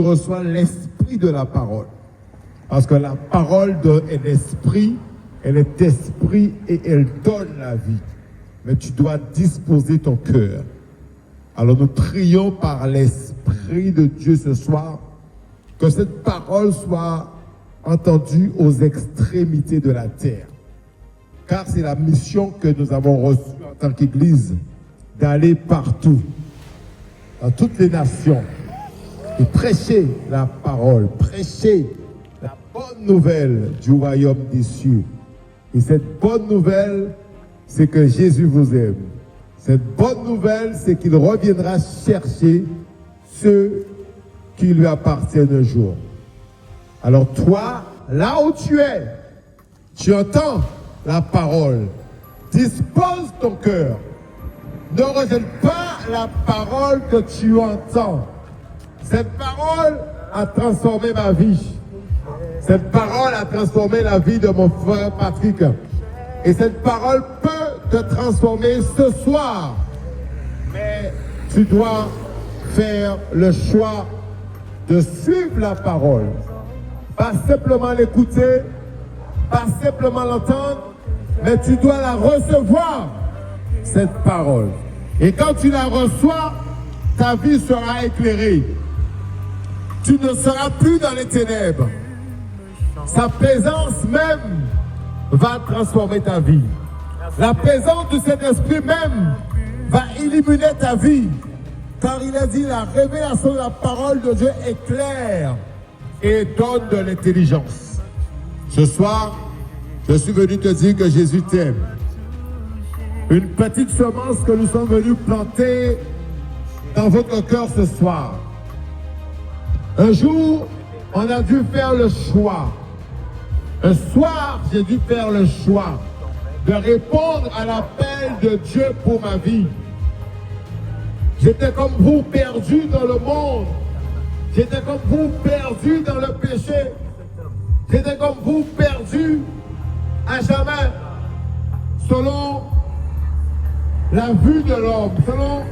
tu reçois l'esprit de la parole. Parce que la parole est l'esprit, elle est esprit et elle donne la vie. Mais tu dois disposer ton cœur. Alors nous prions par l'Esprit de Dieu ce soir, que cette parole soit entendue aux extrémités de la terre. Car c'est la mission que nous avons reçue en tant qu'Église, d'aller partout, dans toutes les nations, et prêcher la parole, prêcher la bonne nouvelle du royaume des cieux. Et cette bonne nouvelle, c'est que Jésus vous aime. Cette bonne nouvelle, c'est qu'il reviendra chercher ceux qui lui appartiennent un jour. Alors toi, là où tu entends la parole, dispose ton cœur. Ne rejette pas la parole que tu entends. Cette parole a transformé ma vie. Cette parole a transformé la vie de mon frère Patrick. Et cette parole peut te transformer ce soir. Mais tu dois faire le choix de suivre la parole. Pas simplement l'écouter, pas simplement l'entendre, mais tu dois la recevoir, cette parole. Et quand tu la reçois, ta vie sera éclairée. Tu ne seras plus dans les ténèbres. Sa présence même va transformer ta vie. La présence de cet esprit même va illuminer ta vie. Car il a dit, la révélation de la parole de Dieu est claire et donne de l'intelligence. Ce soir, je suis venu te dire que Jésus t'aime. Une petite semence que nous sommes venus planter dans votre cœur ce soir. Un jour, on a dû faire le choix. Un soir, j'ai dû faire le choix de répondre à l'appel de Dieu pour ma vie. J'étais comme vous perdu dans le monde. J'étais comme vous perdu dans le péché. J'étais comme vous perdu à jamais. Selon la vue de l'homme, selon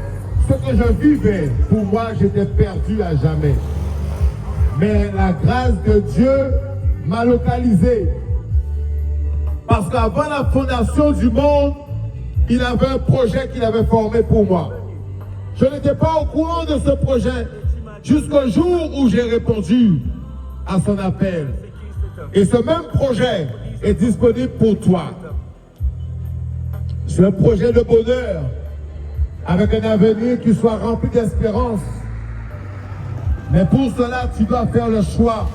ce que je vivais, pour moi, j'étais perdu à jamais. Mais la grâce de Dieu m'a localisé. Parce qu'avant la fondation du monde, il avait un projet qu'il avait formé pour moi. Je n'étais pas au courant de ce projet jusqu'au jour où j'ai répondu à son appel. Et ce même projet est disponible pour toi. C'est un projet de bonheur avec un avenir qui soit rempli d'espérance. Mais pour cela, tu dois faire le choix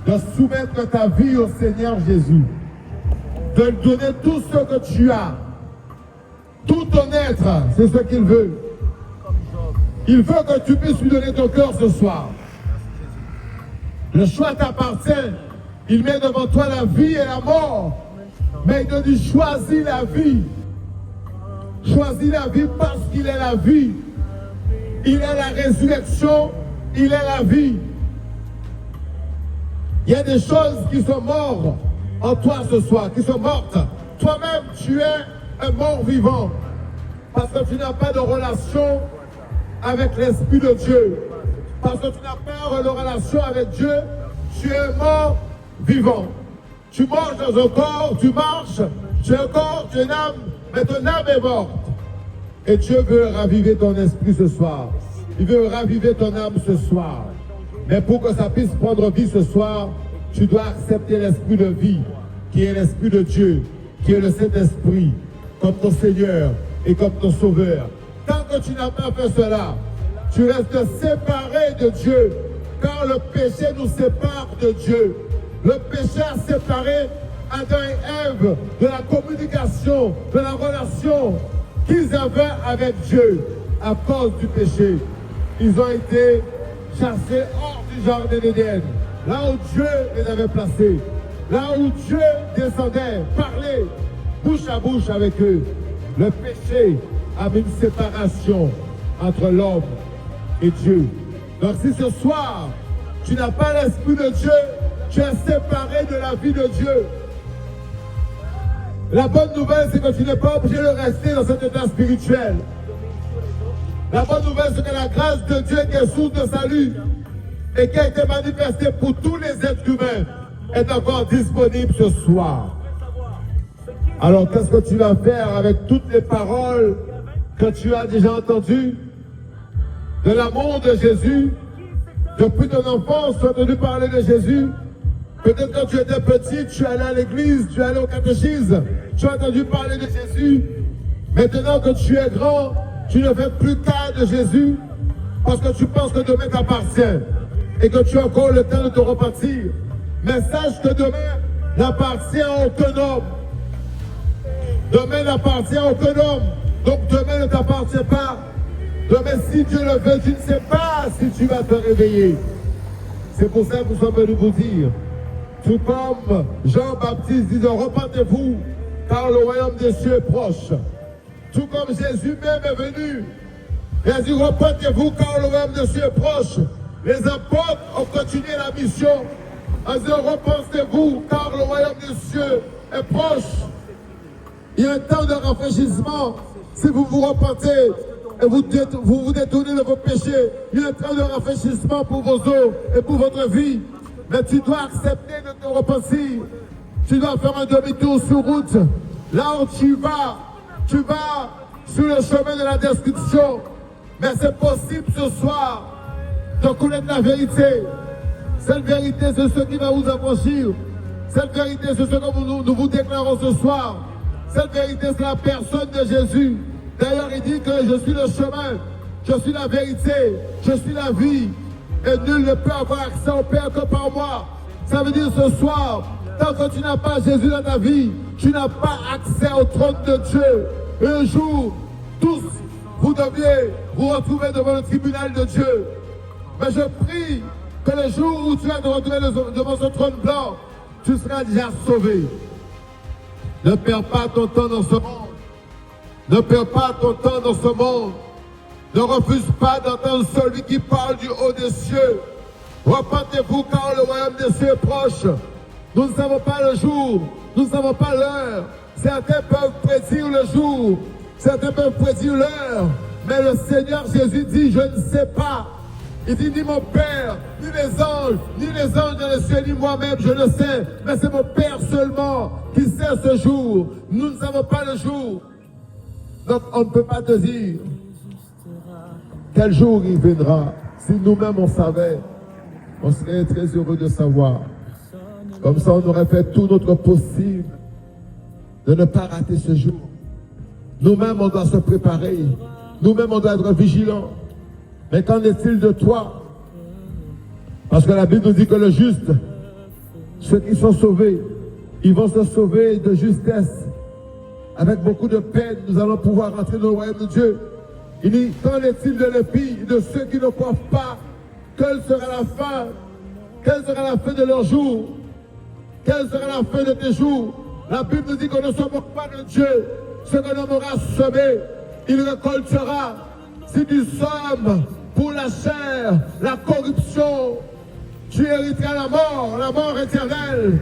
de soumettre ta vie au Seigneur Jésus. De lui donner tout ce que tu as. Tout ton être, c'est ce qu'il veut. Il veut que tu puisses lui donner ton cœur ce soir. Le choix t'appartient. Il met devant toi la vie et la mort. Mais il te dit, choisis la vie. Choisis la vie parce qu'il est la vie. Il est la résurrection. Il est la vie. Il y a des choses qui sont mortes en toi ce soir, qui sont mortes. Toi-même, tu es un mort vivant. Parce que tu n'as pas de relation avec l'Esprit de Dieu. Parce que tu n'as pas de relation avec Dieu, tu es un mort vivant. Tu marches dans un corps, tu marches, tu es un corps, tu es une âme, mais ton âme est morte. Et Dieu veut raviver ton esprit ce soir. Il veut raviver ton âme ce soir. Mais pour que ça puisse prendre vie ce soir, tu dois accepter l'esprit de vie, qui est l'Esprit de Dieu, qui est le Saint-Esprit, comme ton Seigneur et comme ton Sauveur. Tant que tu n'as pas fait cela, tu restes séparé de Dieu, car le péché nous sépare de Dieu. Le péché a séparé Adam et Ève de la communication, de la relation qu'ils avaient avec Dieu à cause du péché. Ils ont été chassés hors du jardin d'Éden, là où Dieu les avait placés, là où Dieu descendait, parlait, bouche à bouche avec eux. Le péché a mis une séparation entre l'homme et Dieu. Donc si ce soir, tu n'as pas l'Esprit de Dieu, tu es séparé de la vie de Dieu. La bonne nouvelle, c'est que tu n'es pas obligé de rester dans cet état spirituel. La bonne nouvelle, c'est que la grâce de Dieu qui est source de salut et qui a été manifesté pour tous les êtres humains est encore disponible ce soir. Alors qu'est-ce que tu vas faire avec toutes les paroles que tu as déjà entendues de l'amour de Jésus? Depuis ton enfance, tu as entendu parler de Jésus. Peut-être quand tu étais petit, tu allais à l'église, tu allais au catéchisme, tu as entendu parler de Jésus. Maintenant que tu es grand, tu ne fais plus cas de Jésus parce que tu penses que demain t'appartient et que tu as encore le temps de te repentir. Mais sache que demain n'appartient à aucun homme. Demain n'appartient à aucun homme. Donc demain ne t'appartient pas. Demain, si Dieu le veut, tu ne sais pas si tu vas te réveiller. C'est pour ça que nous sommes venus vous dire, tout comme Jean-Baptiste disait, repentez-vous, car le royaume des cieux est proche. Tout comme Jésus même est venu, il a dit, repentez-vous, car le royaume des cieux est proche. Les apôtres ont continué la mission en disant, repentez-vous, car le royaume des cieux est proche. Il y a un temps de rafraîchissement. Si vous vous repentez et vous vous détournez de vos péchés, il y a un temps de rafraîchissement pour vos os et pour votre vie. Mais tu dois accepter de te repentir. Tu dois faire un demi-tour sur route. Là où tu vas sur le chemin de la destruction. Mais c'est possible ce soir de connaître la vérité. Cette vérité, c'est ce qui va vous affranchir. Cette vérité, c'est ce que nous vous déclarons ce soir. Cette vérité, c'est la personne de Jésus. D'ailleurs, il dit que je suis le chemin, je suis la vérité, je suis la vie. Et nul ne peut avoir accès au Père que par moi. Ça veut dire ce soir, tant que tu n'as pas Jésus dans ta vie, tu n'as pas accès au trône de Dieu. Et un jour, tous, vous deviez vous retrouver devant le tribunal de Dieu. Mais je prie que le jour où tu vas te retrouver devant ce trône blanc, tu seras déjà sauvé. Ne perds pas ton temps dans ce monde. Ne perds pas ton temps dans ce monde. Ne refuse pas d'entendre celui qui parle du haut des cieux. Repentez-vous car le royaume des cieux est proche. Nous ne savons pas le jour, nous ne savons pas l'heure. Certains peuvent prédire le jour, certains peuvent prédire l'heure. Mais le Seigneur Jésus dit, je ne sais pas. Il dit, ni mon Père, ni les anges dans les cieux, ni moi-même, je le sais. Mais c'est mon Père seulement qui sait ce jour. Nous ne savons pas le jour. Donc on ne peut pas te dire quel jour il viendra. Si nous-mêmes on savait, on serait très heureux de savoir. Comme ça, on aurait fait tout notre possible de ne pas rater ce jour. Nous-mêmes, on doit se préparer. Nous-mêmes, on doit être vigilants. Mais qu'en est-il de toi? Parce que la Bible nous dit que le juste, ceux qui sont sauvés, ils vont se sauver de justesse. Avec beaucoup de peine, nous allons pouvoir rentrer dans le royaume de Dieu. Il dit, qu'en est-il de l'épée, de ceux qui ne croient pas? Quelle sera la fin? Quelle sera la fin de leurs jours? Quelle sera la fin de tes jours? La Bible nous dit qu'on ne se moque pas de Dieu. Ce que l'homme aura semé, il récoltera. Si tu sommes pour la chair, la corruption, tu hériteras la mort éternelle.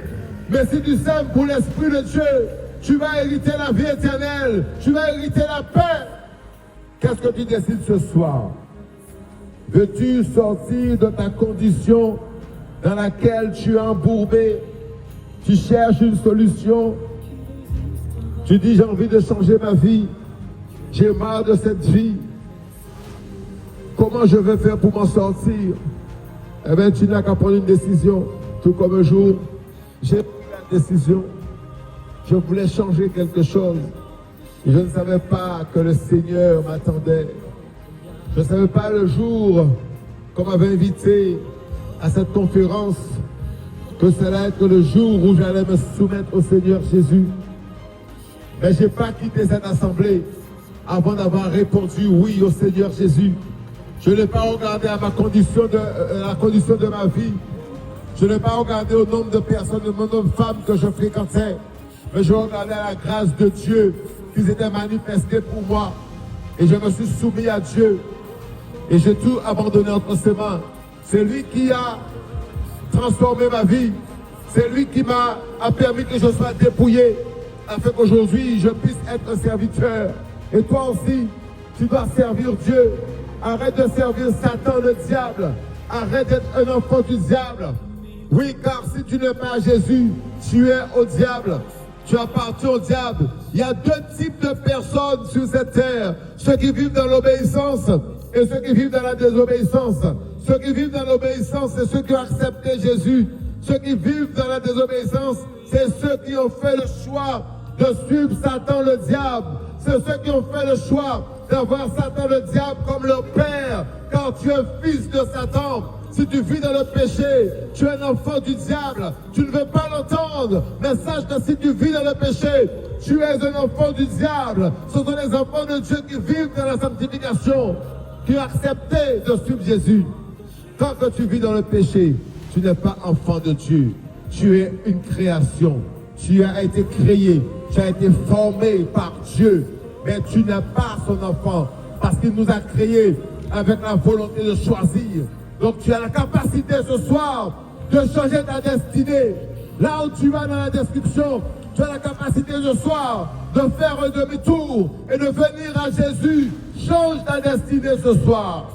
Mais si tu sèmes pour l'Esprit de Dieu, tu vas hériter la vie éternelle, tu vas hériter la paix. Qu'est-ce que tu décides ce soir? Veux-tu sortir de ta condition dans laquelle tu es embourbé? Tu cherches une solution. Tu dis, j'ai envie de changer ma vie. J'ai marre de cette vie. Comment je vais faire pour m'en sortir? Eh bien, tu n'as qu'à prendre une décision. Tout comme un jour, j'ai pris la décision. Je voulais changer quelque chose. Et je ne savais pas que le Seigneur m'attendait. Je ne savais pas le jour qu'on m'avait invité à cette conférence, que cela allait être le jour où j'allais me soumettre au Seigneur Jésus. Mais je n'ai pas quitté cette assemblée avant d'avoir répondu oui au Seigneur Jésus. Je n'ai pas regardé à la condition de ma vie. Je n'ai pas regardé au nombre de personnes, au nombre de femmes que je fréquentais. Mais je regardais à la grâce de Dieu qui s'était manifestée pour moi. Et je me suis soumis à Dieu. Et j'ai tout abandonné entre ses mains. C'est lui qui a transformé ma vie. C'est lui qui m'a permis que je sois dépouillé, afin qu'aujourd'hui je puisse être un serviteur. Et toi aussi, tu dois servir Dieu. Arrête de servir Satan, le diable. Arrête d'être un enfant du diable. Oui, car si tu n'es pas Jésus, tu es au diable. Tu appartiens au diable. Il y a deux types de personnes sur cette terre. Ceux qui vivent dans l'obéissance et ceux qui vivent dans la désobéissance. Ceux qui vivent dans l'obéissance, c'est ceux qui ont accepté Jésus. Ceux qui vivent dans la désobéissance, c'est ceux qui ont fait le choix de suivre Satan le diable. C'est ceux qui ont fait le choix d'avoir Satan le diable comme leur père. Quand tu es fils de Satan, si tu vis dans le péché, tu es un enfant du diable. Tu ne veux pas l'entendre. Mais sache que si tu vis dans le péché, tu es un enfant du diable. Ce sont les enfants de Dieu qui vivent dans la sanctification, qui ont accepté de suivre Jésus. Tant que tu vis dans le péché, tu n'es pas enfant de Dieu. Tu es une création. Tu as été créé. Tu as été formé par Dieu. Mais tu n'es pas son enfant. Parce qu'il nous a créés avec la volonté de choisir. Donc tu as la capacité ce soir de changer ta destinée. Là où tu vas dans la description, tu as la capacité ce soir de faire un demi-tour et de venir à Jésus. Change ta destinée ce soir.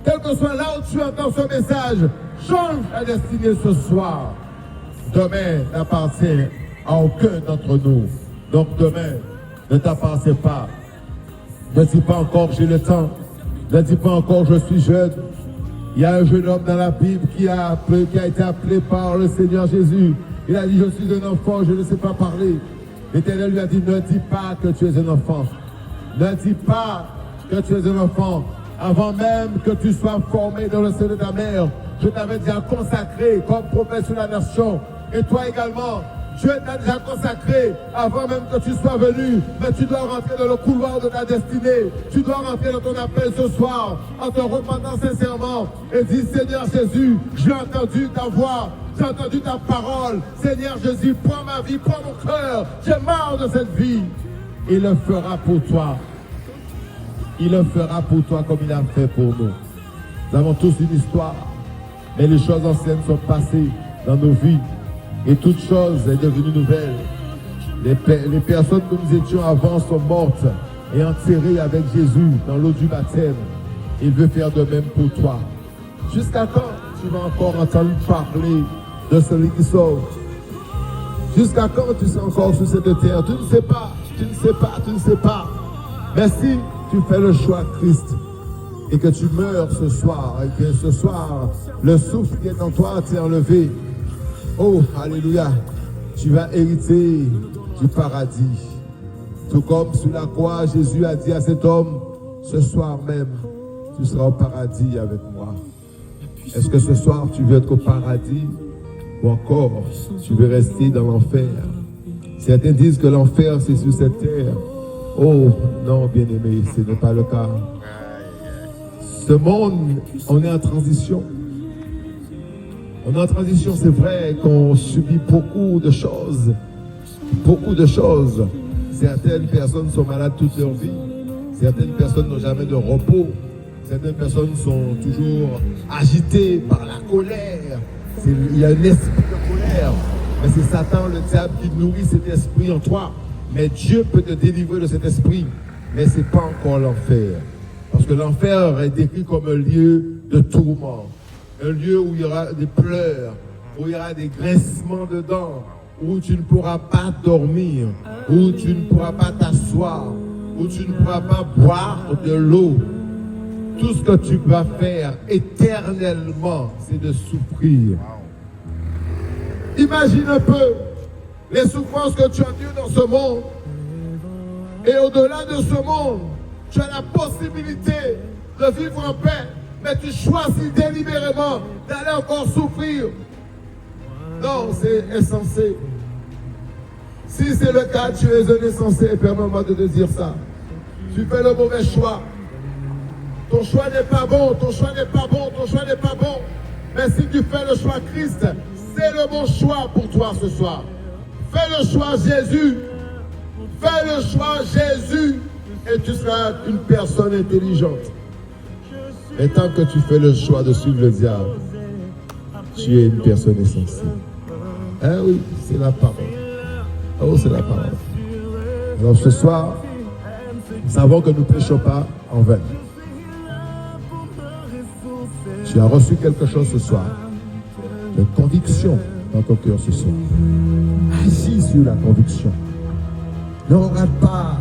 Quel que soit là où tu entends ce message, change ta destinée ce soir. Demain n'appartient à aucun d'entre nous. Donc demain ne t'appartient pas. Ne dis pas encore j'ai le temps. Ne dis pas encore je suis jeune. Il y a un jeune homme dans la Bible qui a été appelé par le Seigneur Jésus. Il a dit je suis un enfant, je ne sais pas parler. L'Éternel lui a dit ne dis pas que tu es un enfant. Ne dis pas que tu es un enfant. Avant même que tu sois formé dans le sein de ta mère, je t'avais déjà consacré comme prophète sur la nation. Et toi également, Dieu t'a déjà consacré avant même que tu sois venu. Mais tu dois rentrer dans le couloir de ta destinée. Tu dois rentrer dans ton appel ce soir en te repentant sincèrement et dire Seigneur Jésus, j'ai entendu ta voix, j'ai entendu ta parole. Seigneur Jésus, prends ma vie, prends mon cœur. J'ai marre de cette vie. Il le fera pour toi. Il le fera pour toi comme il a fait pour nous. Nous avons tous une histoire, mais les choses anciennes sont passées dans nos vies et toute chose est devenue nouvelle. Les personnes que nous étions avant sont mortes et enterrées avec Jésus dans l'eau du baptême. Il veut faire de même pour toi. Jusqu'à quand tu vas encore entendre parler de celui qui sauve? Jusqu'à quand tu seras encore sur cette terre? Tu ne sais pas, tu ne sais pas, tu ne sais pas. Mais si tu fais le choix Christ et que tu meurs ce soir, et que ce soir, le souffle qui est en toi t'est enlevé, oh, alléluia, tu vas hériter du paradis. Tout comme sous la croix, Jésus a dit à cet homme, ce soir même, tu seras au paradis avec moi. Est-ce que ce soir, tu veux être au paradis ou encore, tu veux rester dans l'enfer? Certains disent que l'enfer, c'est sur cette terre. Oh, non, bien-aimé, ce n'est pas le cas. Ce monde, on est en transition. On est en transition, c'est vrai qu'on subit beaucoup de choses. Beaucoup de choses. Certaines personnes sont malades toute leur vie. Certaines personnes n'ont jamais de repos. Certaines personnes sont toujours agitées par la colère. Il y a un esprit de colère. Mais c'est Satan, le diable, qui nourrit cet esprit en toi. Mais Dieu peut te délivrer de cet esprit. Mais ce n'est pas encore l'enfer. Parce que l'enfer est décrit comme un lieu de tourment. Un lieu où il y aura des pleurs, où il y aura des grincements de dents, où tu ne pourras pas dormir, où tu ne pourras pas t'asseoir, où tu ne pourras pas boire de l'eau. Tout ce que tu vas faire éternellement, c'est de souffrir. Imagine un peu les souffrances que tu endures dans ce monde. Et au-delà de ce monde, tu as la possibilité de vivre en paix, mais tu choisis délibérément d'aller encore souffrir. Non, c'est insensé. Si c'est le cas, tu es un insensé, permets-moi de te dire ça. Tu fais le mauvais choix. Ton choix n'est pas bon, ton choix n'est pas bon, ton choix n'est pas bon. Mais si tu fais le choix Christ, c'est le bon choix pour toi ce soir. Fais le choix Jésus. Fais le choix Jésus et tu seras une personne intelligente. Et tant que tu fais le choix de suivre le diable, tu es une personne insensée. Eh oui, c'est la parole. Oh, c'est la parole. Alors ce soir, nous savons que nous ne péchons pas en vain. Tu as reçu quelque chose ce soir. Une conviction dans ton cœur ce soir. Agis sur la conviction. Ne regarde pas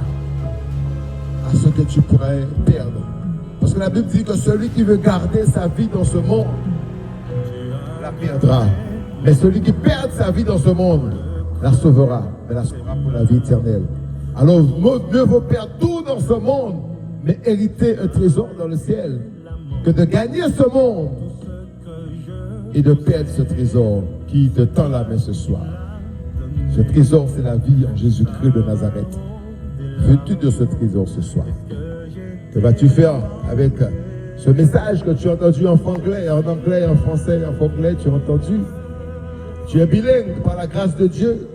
à ce que tu pourrais perdre. Parce que la Bible dit que celui qui veut garder sa vie dans ce monde la perdra. Mais celui qui perd sa vie dans ce monde la sauvera. Mais la sauvera pour la vie éternelle. Alors mieux vaut perdre tout dans ce monde, mais hériter un trésor dans le ciel, que de gagner ce monde et de perdre ce trésor qui te tend la main ce soir. Ce trésor, c'est la vie en Jésus-Christ de Nazareth. Veux-tu de ce trésor ce soir? Que vas-tu faire avec ce message que tu as entendu en anglais, en français, en anglais, tu as entendu? Tu es bilingue par la grâce de Dieu.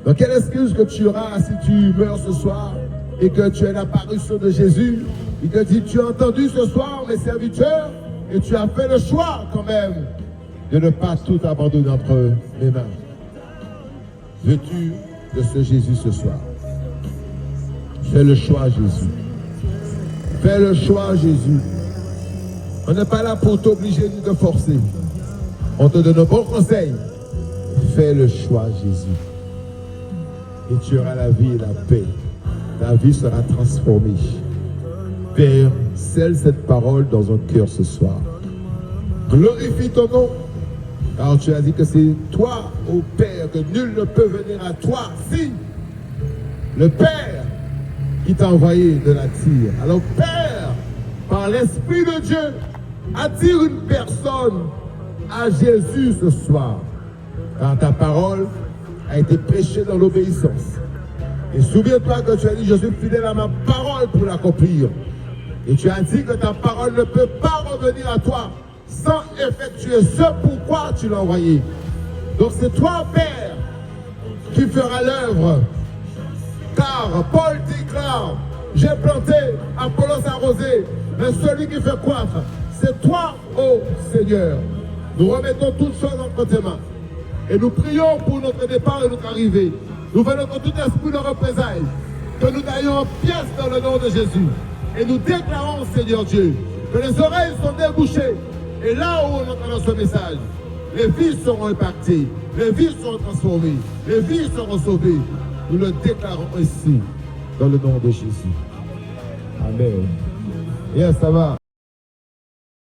Donc quelle excuse que tu auras si tu meurs ce soir et que tu as l'apparition de Jésus? Il te dit, tu as entendu ce soir mes serviteurs et tu as fait le choix quand même de ne pas tout abandonner entre mes mains. Veux-tu de ce Jésus ce soir? Fais le choix, Jésus. Fais le choix, Jésus. On n'est pas là pour t'obliger ni te forcer. On te donne un bon conseil. Fais le choix, Jésus. Et tu auras la vie et la paix. Ta vie sera transformée. Père, scelle cette parole dans un cœur ce soir. Glorifie ton nom. Car tu as dit que c'est toi, ô Père, que nul ne peut venir à toi si le Père qui t'a envoyé de l'attire. Alors Père, par l'Esprit de Dieu, attire une personne à Jésus ce soir. Car ta parole a été prêchée dans l'obéissance. Et souviens-toi que tu as dit, je suis fidèle à ma parole pour l'accomplir. Et tu as dit que ta parole ne peut pas revenir à toi sans effectuer ce pourquoi tu l'as envoyé. Donc c'est toi, Père, qui fera l'œuvre. Car Paul déclare, j'ai planté, Apollos arrosé, mais celui qui fait croître, c'est toi, ô Seigneur. Nous remettons toutes choses entre tes mains. Et nous prions pour notre départ et notre arrivée. Nous venons contre tout esprit de représailles, que nous taillons en pièces dans le nom de Jésus. Et nous déclarons, Seigneur Dieu, que les oreilles sont débouchées. Et là où on entend ce message, les vies seront impactées, les vies seront transformées, les vies seront sauvées. Nous le déclarons ici, dans le nom de Jésus. Amen. Yes, ça va.